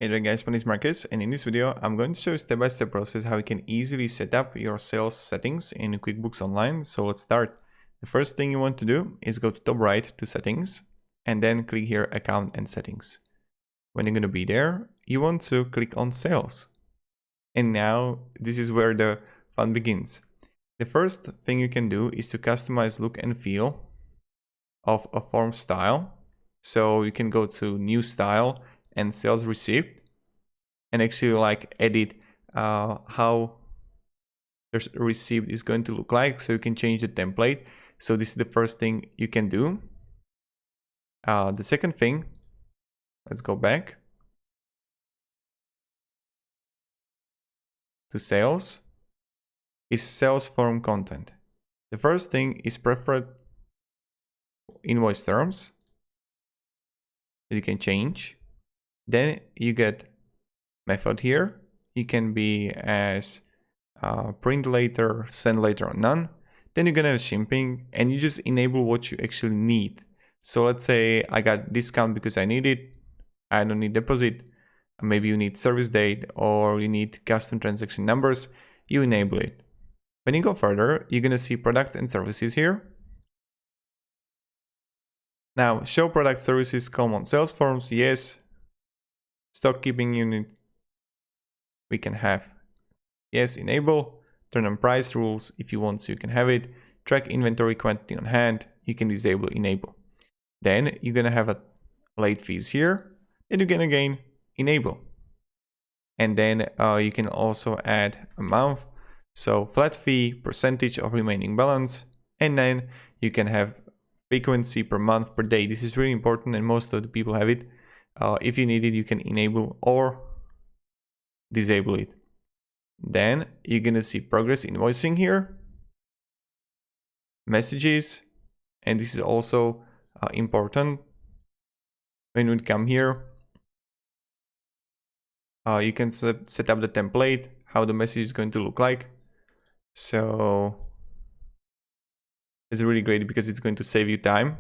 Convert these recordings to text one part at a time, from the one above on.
Hey there guys, my name is Marcus, and in this video I'm going to show you step-by-step process how you can easily set up your sales settings in QuickBooks Online. So let's start. The first thing you want to do is go to top right to settings and then click here account and settings. When you're going to be there, you want to click on sales. And now this is where the fun begins. The first thing you can do is to customize look and feel of a form style. So you can go to new style and sales receipt and actually like edit how the receipt is going to look like. So you can change the template. So this is the first thing you can do. The second thing, let's go back to sales, is sales form content. The first thing is preferred invoice terms that you can change. Then you get method here. You can be as print later, send later, or none. Then you're gonna have shipping, and you just enable what you actually need. So let's say I got discount because I need it. I don't need deposit. Maybe you need service date or you need custom transaction numbers. You enable it. When you go further, you're gonna see products and services here. Now, show product services common sales forms, yes. Stock keeping unit, we can have, yes, enable. Turn on price rules, if you want, so you can have it. Track inventory quantity on hand, you can disable, enable. Then you're gonna have a late fees here, and you can again enable. And then you can also add a month, so flat fee, percentage of remaining balance, and then you can have frequency per month, per day. This is really important, and most of the people have it. If you need it, you can enable or disable it. Then you're gonna see progress invoicing here, messages, and this is also important. When we come here, you can set up the template, how the message is going to look like. So it's really great because it's going to save you time.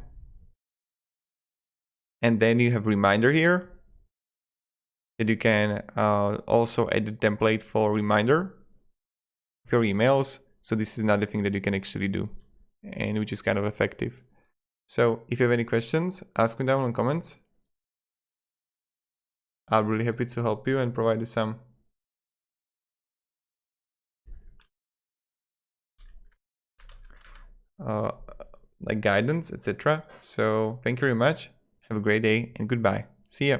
And then you have reminder here that you can also edit template for reminder of your emails. So this is another thing that you can actually do, and which is kind of effective. So if you have any questions, ask me down in the comments. I'll be really happy to help you and provide you some like guidance, etc. So thank you very much. Have a great day and goodbye. See ya.